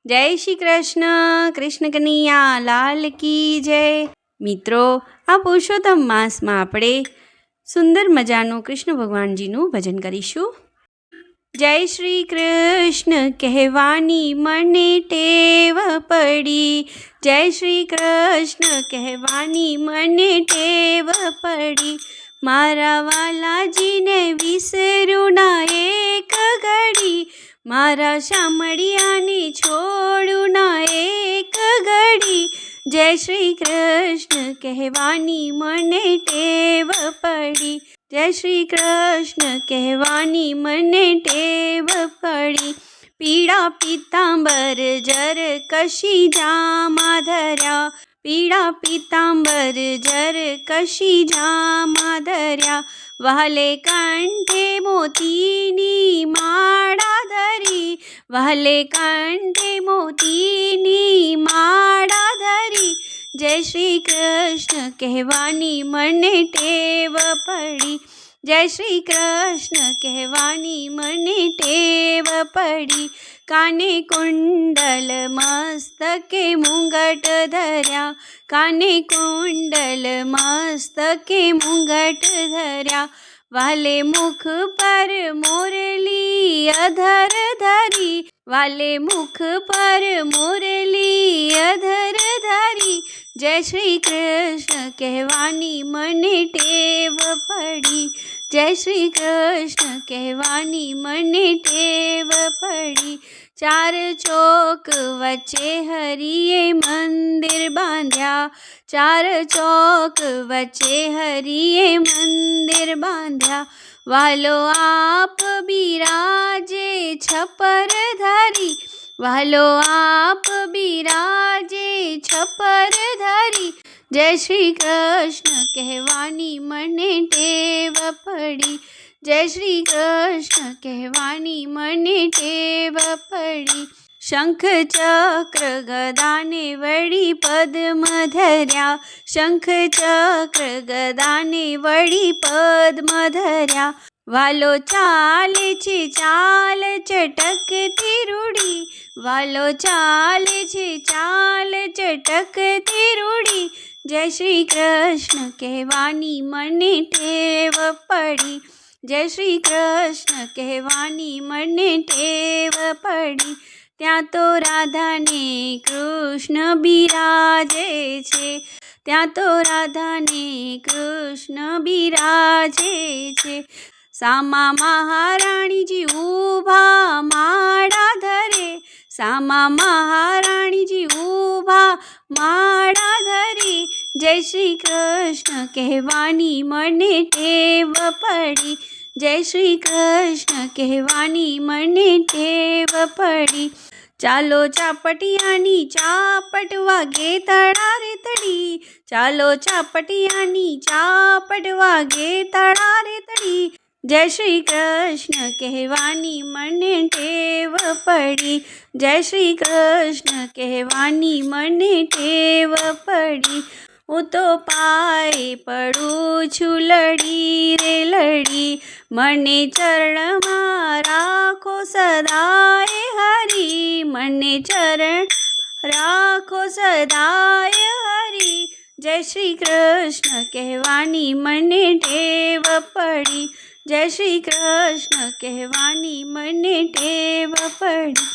જય શ્રી કૃષ્ણ. કૃષ્ણ કનૈયા લાલ કી જય. મિત્રો, આ પુરુષોત્તમ માસમાં આપણે સુંદર મજાનું કૃષ્ણ ભગવાનજીનું ભજન કરીશું. જય શ્રી કૃષ્ણ કહેવાની મને ટેવ પડી, જય શ્રી કૃષ્ણ કહેવાની મને ટેવ પડી, મારા વાલાજીને વિસરું ના એક ઘડી, મારા શામળિયાને છોડું ના એક ઘડી, જય શ્રી કૃષ્ણ કહેવાની મને ટેવ પડી, જય શ્રી કૃષ્ણ કહેવાની મને ટેવ પડી, પીળા પીતાંબર જર કશી જામાં ધર્યા, પીળા પીતાંબર જર કશી જામાં ધર્યા, વહાલે કંઠે મોતીની માળા ધરી, વહાલે કંઠે મોતીની માળા ધરી, જય શ્રી કૃષ્ણ કહેવાની મને ટેવ પડી, જય શ્રી કૃષ્ણ કહેવાની મને ટેવ પડી, કાને કુંડલ મસ્તકે મુંગટ ધર્યા, કાને કુંડલ મસ્તકે મુંગટ ધર્યા, વાલે મુખ પર મોરલી અધર ધરી, વાલે મુખ પર મોરલી અધર ધરી, જય શ્રી કૃષ્ણ કહેવાની મને ટેવ પડી, જય શ્રી કૃષ્ણ કહેવાની મને ટેવ પડી, ચાર ચોક વચ્ચે હરિએ મંદિર બાંધ્યા, ચાર ચોક વચ્ચે હરિએ મંદિર બાંધ્યા, વાલો આપ બિરાજે છપર ધરી, વાલો આપ બિરાજે છપર ધરી, જય શ્રી કૃષ્ણ કહેવાની મને ટેવ પડી, જય શ્રી કૃષ્ણ કહેવાની મને ટેવ પડી, શંખ ચક્ર ગદાને વળી પદ્મ ધર્યા, શંખ ચક્ર ગદાને વળી પદ્મ ધર્યા, વાલો ચાલે છે ચાલ ચટકતી રૂડી, વાલો ચાલે છે ચાલ ચટકતી રૂડી, જય શ્રી કૃષ્ણ કહેવાની મને ટેવ પડી, જય શ્રી કૃષ્ણ કહેવાની મને ટેવ પડી, ત્યાં તો રાધાને કૃષ્ણ બિરાજે છે, ત્યાં તો રાધાને કૃષ્ણ બિરાજે છે, સામા મહારાણીજી ઊભા માળા ધરે, સામા મહારાણીજી ઊભા માળા ધરી, જય શ્રી કૃષ્ણ કહેવાની મને ટેવ પડી, જય શ્રી કૃષ્ણ કહેવાની મને ટેવ પડી, ચાલો ચાપટિયાની ચાપટ વાગે તડા રે તડી, ચાલો ચાપટિયાની ચાપટ વાગે તડા રે તડી, જય શ્રી કૃષ્ણ કહેવાની મને ટેવ પડી, જય શ્રી કૃષ્ણ કહેવાની મને ટેવ પડી, હું તો પાયે પડું છું લડી રે લડી, મને ચરણમાં રાખો સદાય હરી, મને ચરણ રાખો સદાય હરી, જય શ્રી કૃષ્ણ કહેવાની મને ટેવ પડી, જય શ્રી કૃષ્ણ કહેવાની મને ટેવ પડી,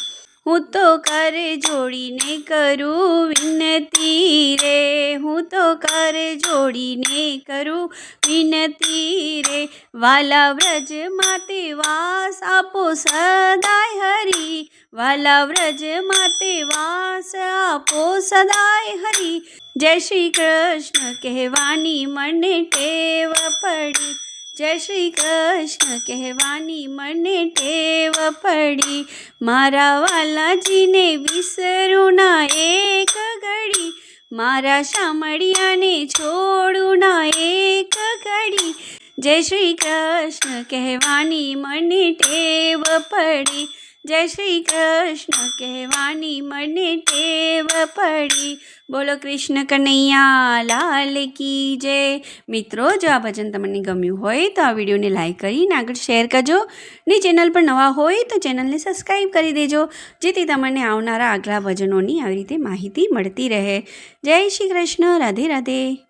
હું તો કર જોડીને કરું વિનતી રે, હું તો કર જોડીને કરું વિનતી રે, વાલા વ્રજમાં તે વાસ આપો સદાય હરી, વાલા વ્રજમાં તે વાસ આપો સદાય હરી, જય શ્રી કૃષ્ણ કહેવાની મને ટેવ પડી, જય શ્રી કૃષ્ણ કહેવાની મને ટેવ પડી, મારા વાલાજીને વિસરું ના એક ઘડી, મારા શામળિયાને છોડું ના એક ઘડી, જય શ્રી કૃષ્ણ કહેવાની મને ટેવ પડી, જય શ્રી કૃષ્ણ કહેવાની મને ટેવ પડી. બોલો કૃષ્ણ કનૈયા લાલ કી જય. મિત્રો, જો આ ભજન તમને ગમ્યું હોય તો આ વિડીયોને લાઈક કરીને આગળ શેર કરજો ને ચેનલ પર નવા હોય તો ચેનલને સબસ્ક્રાઈબ કરી દેજો, જેથી તમને આવનારા આગલા ભજનોની આવી રીતે માહિતી મળતી રહે. જય શ્રી કૃષ્ણ. રાધે રાધે.